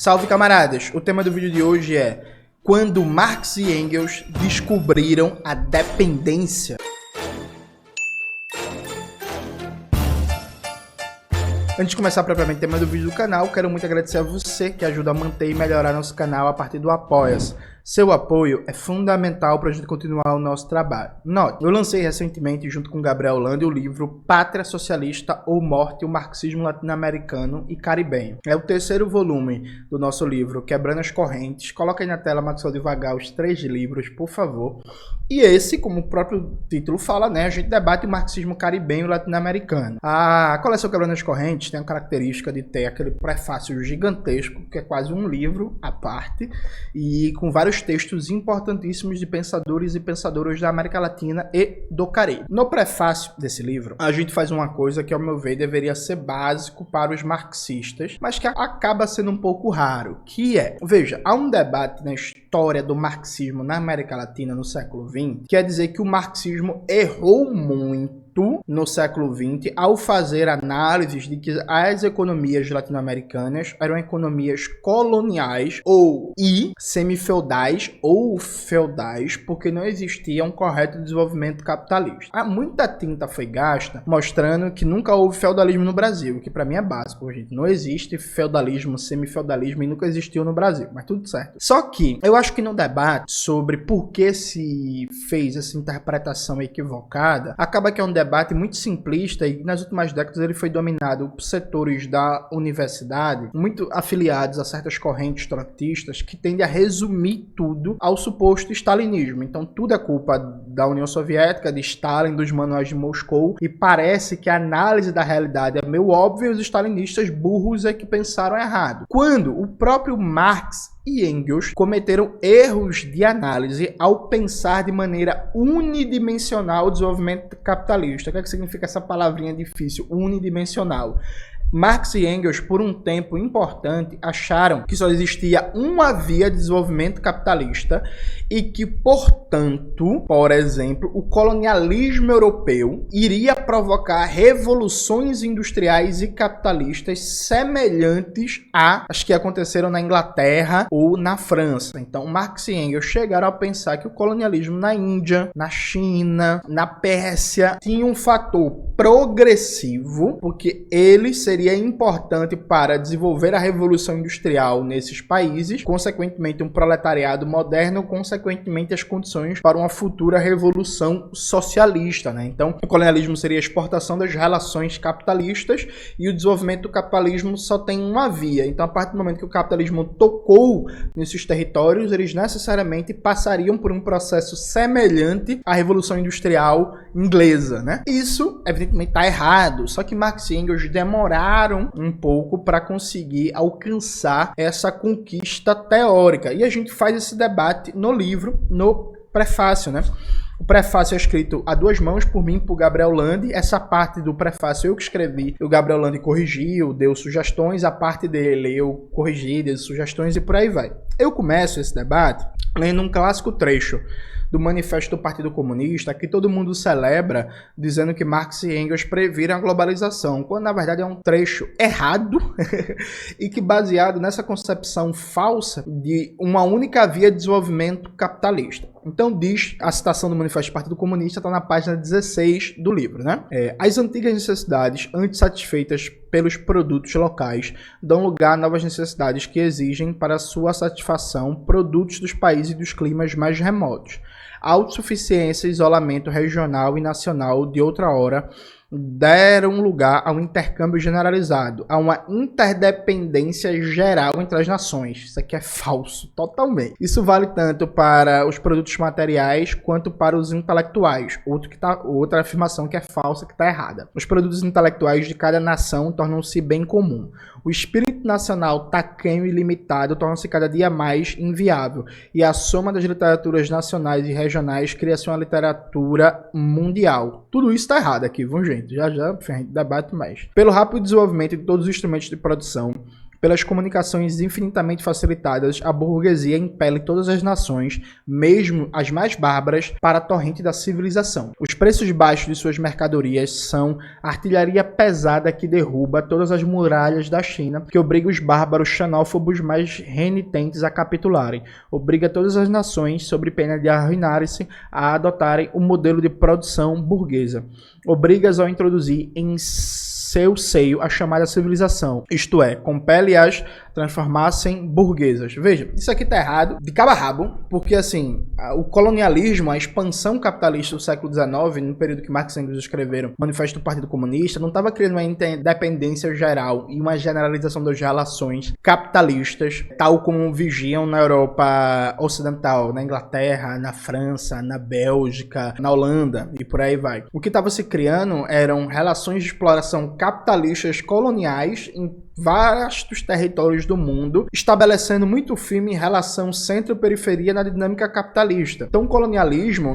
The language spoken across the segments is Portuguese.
Salve, camaradas! O tema do vídeo de hoje é quando Marx e Engels descobriram a dependência. Antes de começar propriamente o tema do vídeo do canal, quero muito agradecer a você que ajuda a manter e melhorar nosso canal a partir do Apoia-se. Seu apoio é fundamental para a gente continuar o nosso trabalho. Note, eu lancei recentemente, junto com Gabriel Landi, o livro Pátria Socialista ou Morte, o Marxismo Latino-Americano e Caribenho. É o terceiro volume do nosso livro, Quebrando as Correntes. Coloca aí na tela, Maxwell, devagar, os 3 livros, por favor. E esse, como o próprio título fala, né, a gente debate o marxismo caribenho e latino-americano. A coleção Quebrando as Correntes tem a característica de ter aquele prefácio gigantesco, que é quase um livro à parte, e com vários textos importantíssimos de pensadores e pensadoras da América Latina e do Caribe. No prefácio desse livro, a gente faz uma coisa que, ao meu ver, deveria ser básico para os marxistas, mas que acaba sendo um pouco raro, que é, veja, há um debate na história do marxismo na América Latina no século XX, quer dizer que o marxismo errou muito no século XX ao fazer análises de que as economias latino-americanas eram economias coloniais ou semi-feudais ou feudais, porque não existia um correto desenvolvimento capitalista. Muita tinta foi gasta mostrando que nunca houve feudalismo no Brasil, que para mim é básico, gente. Não existe feudalismo, semi-feudalismo e nunca existiu no Brasil, mas tudo certo. Só que eu acho que no debate sobre por que se fez essa interpretação equivocada, acaba que é um debate muito simplista e nas últimas décadas ele foi dominado por setores da universidade muito afiliados a certas correntes trotskistas que tendem a resumir tudo ao suposto stalinismo. Então tudo é culpa da União Soviética, de Stalin, dos manuais de Moscou, e parece que a análise da realidade é meio óbvia e os stalinistas burros é que pensaram errado. Quando o próprio Marx e Engels cometeram erros de análise ao pensar de maneira unidimensional o desenvolvimento capitalista. O que é que significa essa palavrinha difícil, unidimensional? Marx e Engels, por um tempo importante, acharam que só existia uma via de desenvolvimento capitalista e que, portanto, por exemplo, o colonialismo europeu iria provocar revoluções industriais e capitalistas semelhantes às que aconteceram na Inglaterra ou na França. Então, Marx e Engels chegaram a pensar que o colonialismo na Índia, na China, na Pérsia tinha um fator progressivo, porque ele seria importante para desenvolver a revolução industrial nesses países, consequentemente um proletariado moderno, consequentemente as condições para uma futura revolução socialista, né? Então, o colonialismo seria a exportação das relações capitalistas e o desenvolvimento do capitalismo só tem uma via. Então, a partir do momento que o capitalismo tocou nesses territórios, eles necessariamente passariam por um processo semelhante à revolução industrial inglesa, né? Isso, evidentemente, está errado, só que Marx e Engels demoraram um pouco para conseguir alcançar essa conquista teórica. E a gente faz esse debate no livro, no prefácio, né? O prefácio é escrito a 2 mãos por mim e por Gabriel Landi. Essa parte do prefácio eu que escrevi, o Gabriel Landi corrigiu, deu sugestões, a parte dele eu corrigi, dei sugestões e por aí vai. Eu começo esse debate lendo um clássico trecho do Manifesto do Partido Comunista, que todo mundo celebra, dizendo que Marx e Engels previram a globalização, quando na verdade é um trecho errado e que baseado nessa concepção falsa de uma única via de desenvolvimento capitalista. Então diz, a citação do Manifesto do Partido Comunista está na página 16 do livro, né? As antigas necessidades, antes satisfeitas pelos produtos locais, dão lugar a novas necessidades que exigem para sua satisfação produtos dos países e dos climas mais remotos. A autossuficiência e isolamento regional e nacional de outra hora deram lugar a um intercâmbio generalizado, a uma interdependência geral entre as nações. Isso aqui é falso, totalmente. Isso vale tanto para os produtos materiais quanto para os intelectuais. Outra afirmação que é falsa, que está errada. Os produtos intelectuais de cada nação tornam-se bem comum. O espírito nacional tacanho e limitado torna-se cada dia mais inviável, e a soma das literaturas nacionais e regionais cria-se uma literatura mundial. Tudo isso está errado aqui, viu, gente? Já a gente debate mais. Pelo rápido desenvolvimento de todos os instrumentos de produção, Pelas comunicações infinitamente facilitadas, a burguesia impele todas as nações, mesmo as mais bárbaras, para a torrente da civilização. Os preços baixos de suas mercadorias são a artilharia pesada que derruba todas as muralhas da China, que obriga os bárbaros xenófobos mais renitentes a capitularem, obriga todas as nações, sob pena de arruinarem-se, a adotarem o modelo de produção burguesa, obriga-as a introduzir em seu seio a chamada civilização, isto é, compele-as a transformar-se em burguesas. Veja, isso aqui tá errado, de cabo a rabo, porque assim, o colonialismo, a expansão capitalista do século XIX, no período que Marx e Engels escreveram o Manifesto do Partido Comunista, não estava criando uma independência geral e uma generalização das relações capitalistas, tal como vigiam na Europa Ocidental, na Inglaterra, na França, na Bélgica, na Holanda e por aí vai. O que estava se criando eram relações de exploração capitalistas coloniais em vastos territórios do mundo, estabelecendo muito firme relação centro-periferia na dinâmica capitalista. Então o colonialismo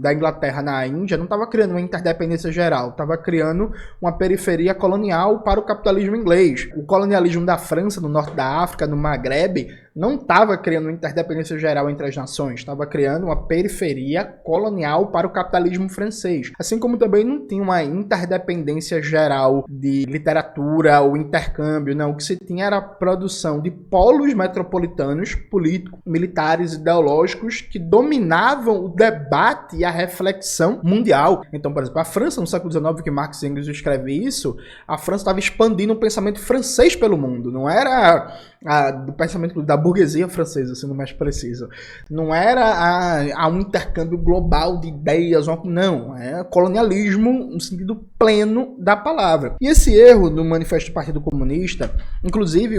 da Inglaterra na Índia não estava criando uma interdependência geral, estava criando uma periferia colonial para o capitalismo inglês. O colonialismo da França, no norte da África, no Maghreb, não estava criando uma interdependência geral entre as nações, estava criando uma periferia colonial para o capitalismo francês. Assim como também não tinha uma interdependência geral de literatura ou intercâmbio, não. O que se tinha era a produção de polos metropolitanos, políticos, militares, ideológicos, que dominavam o debate e a reflexão mundial. Então, por exemplo, a França, no século XIX, que Marx e Engels escreve isso, a França estava expandindo o pensamento francês pelo mundo, não era do pensamento da burguesia francesa, sendo mais preciso. Não era um intercâmbio global de ideias, não. É colonialismo no sentido pleno da palavra. E esse erro do Manifesto do Partido Comunista, inclusive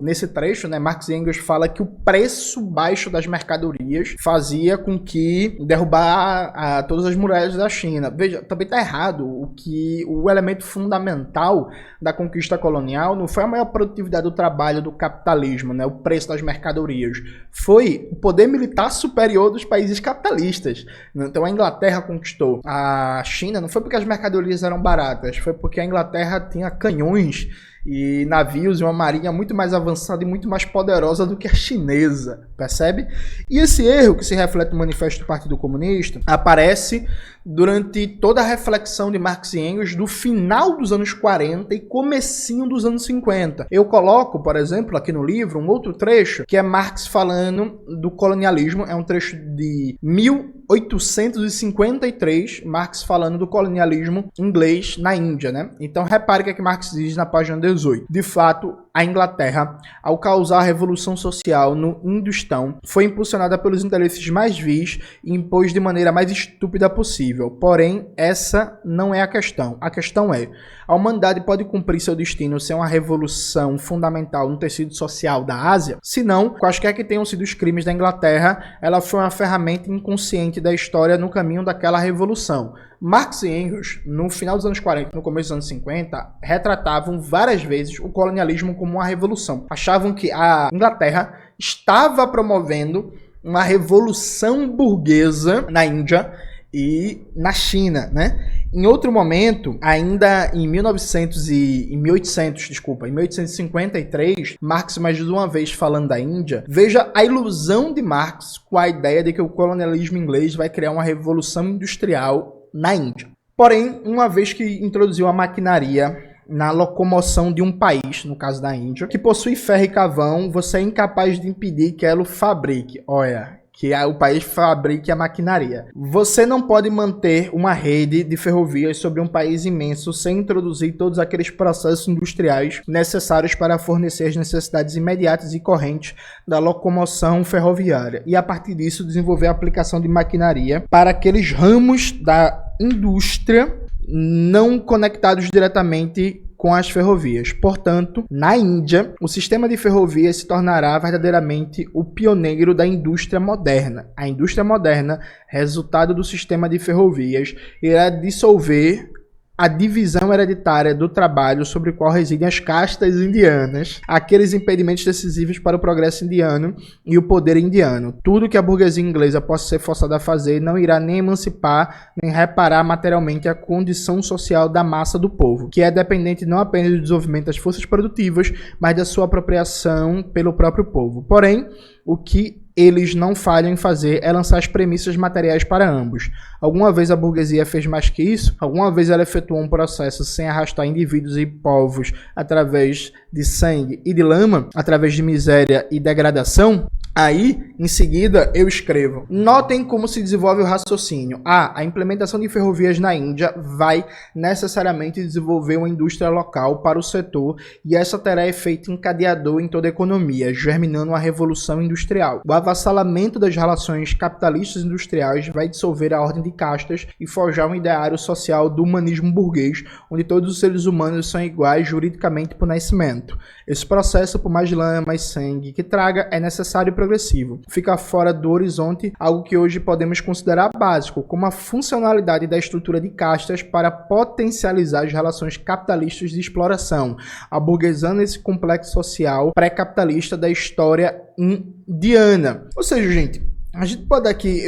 nesse trecho, né, Marx e Engels fala que o preço baixo das mercadorias fazia com que derrubar todas as muralhas da China. Veja, também está errado o elemento fundamental da conquista colonial não foi a maior produtividade do trabalho do capitalismo, né, o preço das mercadorias, foi o poder militar superior dos países capitalistas. Então a Inglaterra conquistou a China não foi porque as mercadorias eram baratas, foi porque a Inglaterra tinha canhões e navios e uma marinha muito mais avançada e muito mais poderosa do que a chinesa, percebe? E esse erro que se reflete no Manifesto do Partido Comunista aparece durante toda a reflexão de Marx e Engels do final dos anos 40 e comecinho dos anos 50. Eu coloco, por exemplo, aqui no livro, um outro trecho, que é Marx falando do colonialismo, é um trecho de 1853, Marx falando do colonialismo inglês na Índia, né? Então repare o que Marx diz na página 18. De fato, a Inglaterra, ao causar a revolução social no Hindustão, foi impulsionada pelos interesses mais vis e impôs de maneira mais estúpida possível. Porém, essa não é a questão. A questão é, a humanidade pode cumprir seu destino sem uma revolução fundamental no tecido social da Ásia? Se não, quaisquer que tenham sido os crimes da Inglaterra, ela foi uma ferramenta inconsciente da história no caminho daquela revolução. Marx e Engels, no final dos anos 40 e no começo dos anos 50, retratavam várias vezes o colonialismo como uma revolução. Achavam que a Inglaterra estava promovendo uma revolução burguesa na Índia e na China, né? Em outro momento, ainda em 1853, Marx mais de uma vez falando da Índia, veja a ilusão de Marx com a ideia de que o colonialismo inglês vai criar uma revolução industrial na Índia. Porém, uma vez que introduziu a maquinaria na locomoção de um país, no caso da Índia, que possui ferro e carvão, você é incapaz de impedir que ela o fabrique. Olha, que o país fabrique a maquinaria. Você não pode manter uma rede de ferrovias sobre um país imenso sem introduzir todos aqueles processos industriais necessários para fornecer as necessidades imediatas e correntes da locomoção ferroviária. E a partir disso desenvolver a aplicação de maquinaria para aqueles ramos da indústria não conectados diretamente com as ferrovias. Portanto, na Índia, o sistema de ferrovias se tornará verdadeiramente o pioneiro da indústria moderna. A indústria moderna, resultado do sistema de ferrovias, irá dissolver a divisão hereditária do trabalho sobre o qual residem as castas indianas, aqueles impedimentos decisivos para o progresso indiano e o poder indiano. Tudo que a burguesia inglesa possa ser forçada a fazer não irá nem emancipar, nem reparar materialmente a condição social da massa do povo, que é dependente não apenas do desenvolvimento das forças produtivas, mas da sua apropriação pelo próprio povo. Porém, o que eles não falham em fazer é lançar as premissas materiais para ambos. Alguma vez a burguesia fez mais que isso? Alguma vez ela efetuou um processo sem arrastar indivíduos e povos através de sangue e de lama, através de miséria e degradação? Aí, em seguida, eu escrevo: notem como se desenvolve o raciocínio. A implementação de ferrovias na Índia vai necessariamente desenvolver uma indústria local para o setor e essa terá efeito encadeador em toda a economia, germinando uma revolução industrial. O avassalamento das relações capitalistas e industriais vai dissolver a ordem de castas e forjar um ideário social do humanismo burguês, onde todos os seres humanos são iguais juridicamente por nascimento. Esse processo, por mais lama e sangue que traga, é necessário e progressivo. Fica fora do horizonte algo que hoje podemos considerar básico, como a funcionalidade da estrutura de castas para potencializar as relações capitalistas de exploração, aburguesando esse complexo social pré-capitalista da história indiana. Ou seja, gente, a gente pode aqui,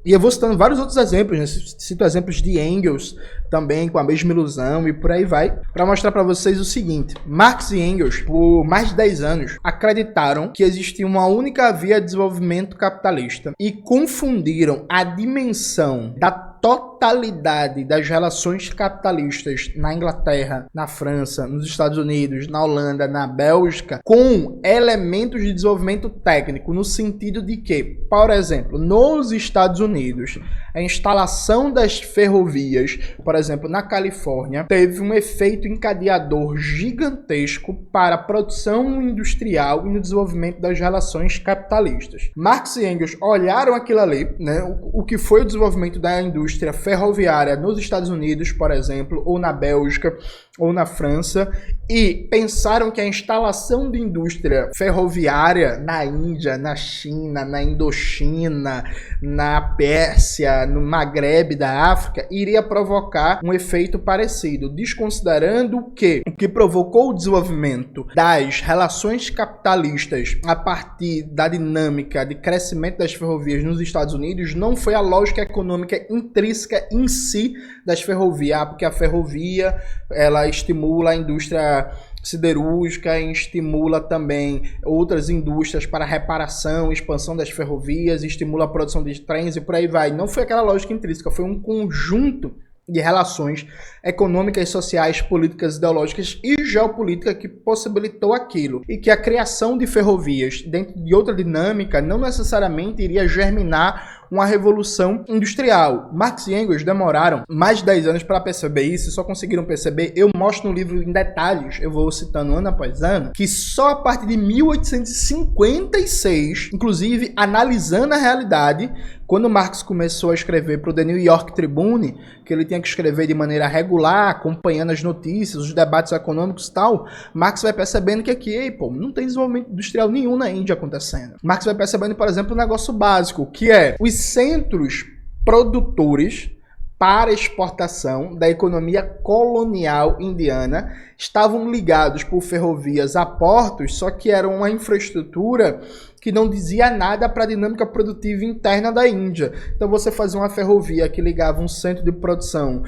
e eu vou citando vários outros exemplos, né? Cito exemplos de Engels também, com a mesma ilusão e por aí vai, para mostrar para vocês o seguinte: Marx e Engels, por mais de 10 anos, acreditaram que existia uma única via de desenvolvimento capitalista e confundiram a dimensão da totalidade das relações capitalistas na Inglaterra, na França, nos Estados Unidos, na Holanda, na Bélgica, com elementos de desenvolvimento técnico, no sentido de que, por exemplo, nos Estados Unidos, a instalação das ferrovias, por exemplo, na Califórnia, teve um efeito encadeador gigantesco para a produção industrial e no desenvolvimento das relações capitalistas. Marx e Engels olharam aquilo ali, né, o que foi o desenvolvimento da indústria ferroviária nos Estados Unidos, por exemplo, ou na Bélgica, ou na França, e pensaram que a instalação de indústria ferroviária na Índia, na China, na Indochina, na Pérsia, no Maghreb da África, iria provocar um efeito parecido, desconsiderando que o que provocou o desenvolvimento das relações capitalistas a partir da dinâmica de crescimento das ferrovias nos Estados Unidos não foi a lógica econômica intrínseca em si das ferrovias, porque a ferrovia ela estimula a indústria siderúrgica e estimula também outras indústrias para reparação, expansão das ferrovias, estimula a produção de trens e por aí vai. Não foi aquela lógica intrínseca, foi um conjunto de relações econômicas, sociais, políticas, ideológicas e geopolítica que possibilitou aquilo. E que a criação de ferrovias dentro de outra dinâmica não necessariamente iria germinar uma revolução industrial. Marx e Engels demoraram mais de 10 anos para perceber isso, só conseguiram perceber. Eu mostro no livro em detalhes, eu vou citando ano após ano, que só a partir de 1856, inclusive analisando a realidade, quando Marx começou a escrever para o The New York Tribune, que ele tinha que escrever de maneira regular, acompanhando as notícias, os debates econômicos e tal, Marx vai percebendo que aqui, não tem desenvolvimento industrial nenhum na Índia acontecendo. Marx vai percebendo, por exemplo, um negócio básico, que é os centros produtores para exportação da economia colonial indiana estavam ligados por ferrovias a portos, só que era uma infraestrutura que não dizia nada para a dinâmica produtiva interna da Índia. Então você fazia uma ferrovia que ligava um centro de produção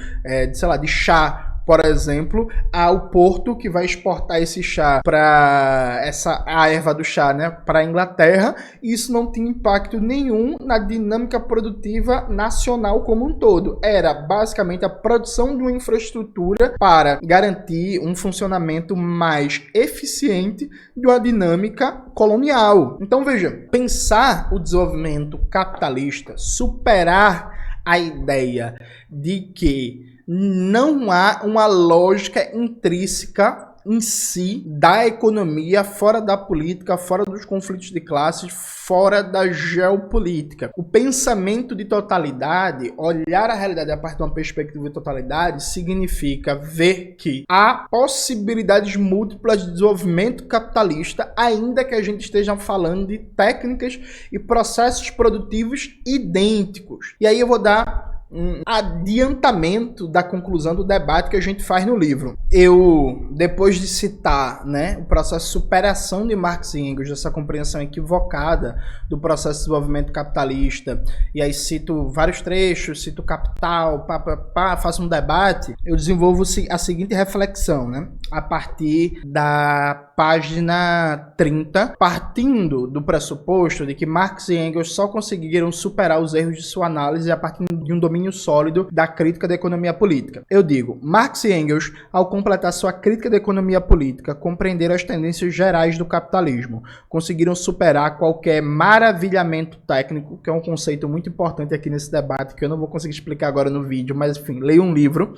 de chá, por exemplo, ao porto que vai exportar esse chá para a erva do chá, né, para a Inglaterra, e isso não tinha impacto nenhum na dinâmica produtiva nacional como um todo. Era basicamente a produção de uma infraestrutura para garantir um funcionamento mais eficiente de uma dinâmica colonial. Então veja, pensar o desenvolvimento capitalista, superar a ideia de que não há uma lógica intrínseca em si da economia, fora da política, fora dos conflitos de classes, fora da geopolítica. O pensamento de totalidade, olhar a realidade a partir de uma perspectiva de totalidade, significa ver que há possibilidades múltiplas de desenvolvimento capitalista, ainda que a gente esteja falando de técnicas e processos produtivos idênticos. E aí eu vou dar um adiantamento da conclusão do debate que a gente faz no livro. Eu, depois de citar, né, o processo de superação de Marx e Engels, dessa compreensão equivocada do processo de desenvolvimento capitalista, e aí cito vários trechos, cito Capital, faço um debate, eu desenvolvo a seguinte reflexão, né, a partir da página 30, partindo do pressuposto de que Marx e Engels só conseguiram superar os erros de sua análise a partir de um domínio sólido da crítica da economia política. Eu digo, Marx e Engels, ao completar sua crítica da economia política, compreenderam as tendências gerais do capitalismo, conseguiram superar qualquer maravilhamento técnico, que é um conceito muito importante aqui nesse debate, que eu não vou conseguir explicar agora no vídeo, mas enfim, leia um livro,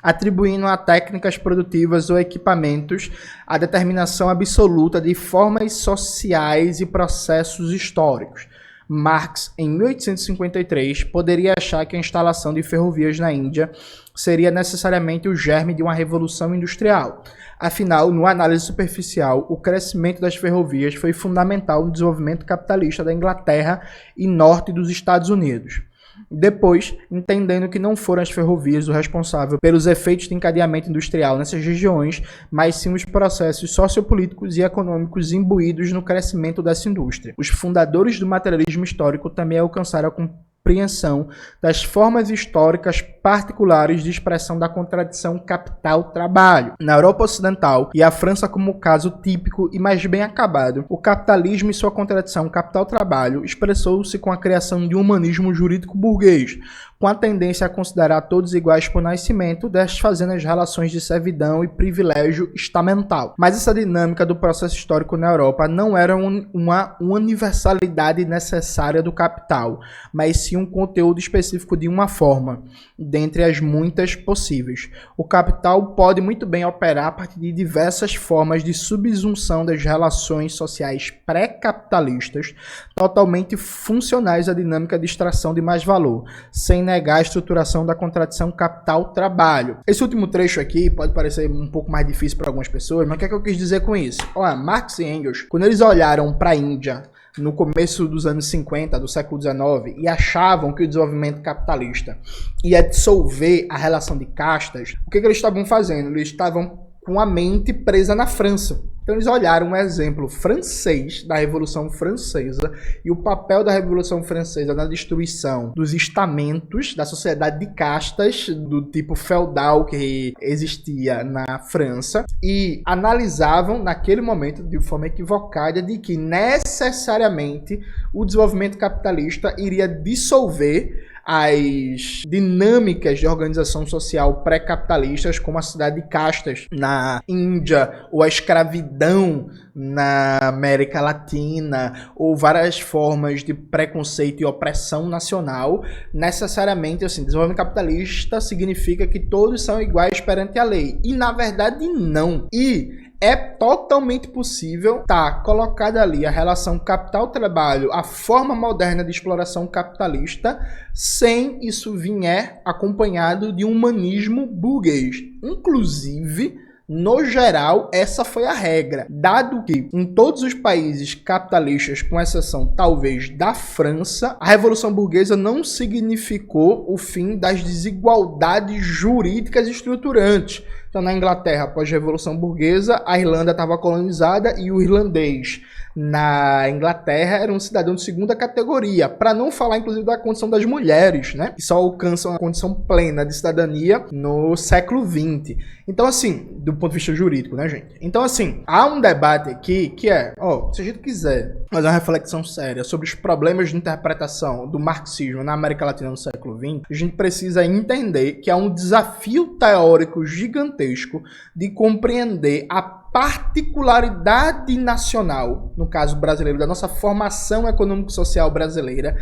atribuindo a técnicas produtivas ou equipamentos a determinação absoluta de formas sociais e processos históricos. Marx, em 1853, poderia achar que a instalação de ferrovias na Índia seria necessariamente o germe de uma revolução industrial. Afinal, numa análise superficial, o crescimento das ferrovias foi fundamental no desenvolvimento capitalista da Inglaterra e norte dos Estados Unidos. Depois, entendendo que não foram as ferrovias o responsável pelos efeitos de encadeamento industrial nessas regiões, mas sim os processos sociopolíticos e econômicos imbuídos no crescimento dessa indústria. Os fundadores do materialismo histórico também alcançaram a compreensão das formas históricas particulares de expressão da contradição capital-trabalho. Na Europa Ocidental, e a França como caso típico e mais bem acabado, o capitalismo e sua contradição capital-trabalho expressou-se com a criação de um humanismo jurídico burguês, com a tendência a considerar todos iguais por nascimento, desfazendo as relações de servidão e privilégio estamental. Mas essa dinâmica do processo histórico na Europa não era uma universalidade necessária do capital, mas sim um conteúdo específico de uma forma, dentre as muitas possíveis. O capital pode muito bem operar a partir de diversas formas de subsunção das relações sociais pré-capitalistas, totalmente funcionais à dinâmica de extração de mais valor, sem negar a estruturação da contradição capital-trabalho. Esse último trecho aqui pode parecer um pouco mais difícil para algumas pessoas, mas o que é que eu quis dizer com isso? Olha, Marx e Engels, quando eles olharam para a Índia no começo dos anos 50 do século XIX e achavam que o desenvolvimento capitalista ia dissolver a relação de castas, o que eles estavam fazendo? Eles estavam com a mente presa na França. Então eles olharam um exemplo francês da Revolução Francesa e o papel da Revolução Francesa na destruição dos estamentos da sociedade de castas do tipo feudal que existia na França e analisavam naquele momento de forma equivocada de que necessariamente o desenvolvimento capitalista iria dissolver as dinâmicas de organização social pré-capitalistas, como a cidade de castas na Índia, ou a escravidão na América Latina, ou várias formas de preconceito e opressão nacional. Necessariamente, assim, desenvolvimento capitalista significa que todos são iguais perante a lei. E, na verdade, não. E é totalmente possível estar colocada ali a relação capital-trabalho, a forma moderna de exploração capitalista, sem isso vier acompanhado de um humanismo burguês. Inclusive, no geral, essa foi a regra, dado que em todos os países capitalistas, com exceção talvez da França, a Revolução Burguesa não significou o fim das desigualdades jurídicas estruturantes. Então, na Inglaterra, após a Revolução Burguesa, a Irlanda estava colonizada e o irlandês na Inglaterra era um cidadão de segunda categoria, para não falar, inclusive, da condição das mulheres, né, que só alcançam a condição plena de cidadania no século XX. Então, assim, do ponto de vista jurídico, né, gente? Então, assim, há um debate aqui que é, se a gente quiser fazer uma reflexão séria sobre os problemas de interpretação do marxismo na América Latina no século XX, a gente precisa entender que há um desafio teórico gigantesco de compreender a particularidade nacional, no caso brasileiro, da nossa formação econômico-social brasileira,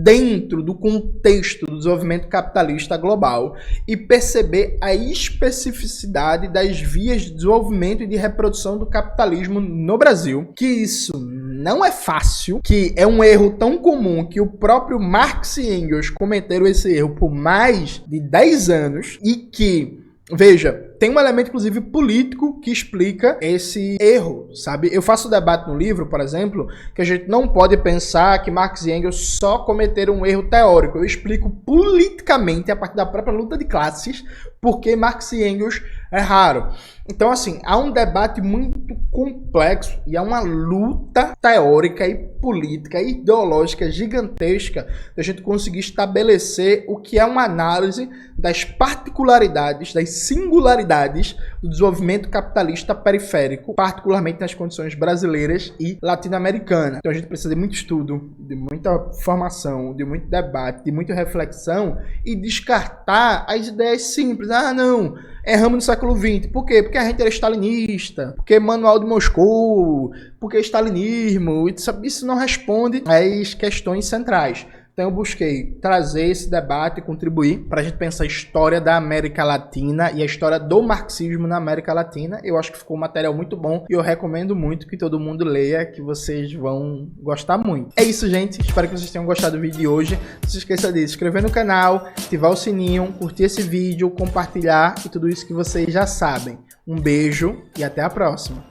dentro do contexto do desenvolvimento capitalista global e perceber a especificidade das vias de desenvolvimento e de reprodução do capitalismo no Brasil, que isso não é fácil, que é um erro tão comum que o próprio Marx e Engels cometeram esse erro por mais de 10 anos e que Veja, tem um elemento, inclusive, político que explica esse erro, sabe? Eu faço debate no livro, por exemplo, que a gente não pode pensar que Marx e Engels só cometeram um erro teórico. Eu explico politicamente, a partir da própria luta de classes, por que Marx e Engels erraram. Então, assim, há um debate muito complexo e há uma luta teórica e política e ideológica gigantesca da gente conseguir estabelecer o que é uma análise das particularidades, das singularidades do desenvolvimento capitalista periférico, particularmente nas condições brasileiras e latino-americanas. Então a gente precisa de muito estudo, de muita formação, de muito debate, de muita reflexão e descartar as ideias simples. Ah, não, erramos no século XX. Por quê? Porque a gente era stalinista, porque Manual de Moscou, porque stalinismo. Isso não responde às questões centrais. Então eu busquei trazer esse debate e contribuir para a gente pensar a história da América Latina e a história do marxismo na América Latina. Eu acho que ficou um material muito bom e eu recomendo muito que todo mundo leia, que vocês vão gostar muito. É isso, gente. Espero que vocês tenham gostado do vídeo de hoje. Não se esqueça de se inscrever no canal, ativar o sininho, curtir esse vídeo, compartilhar e tudo isso que vocês já sabem. Um beijo e até a próxima.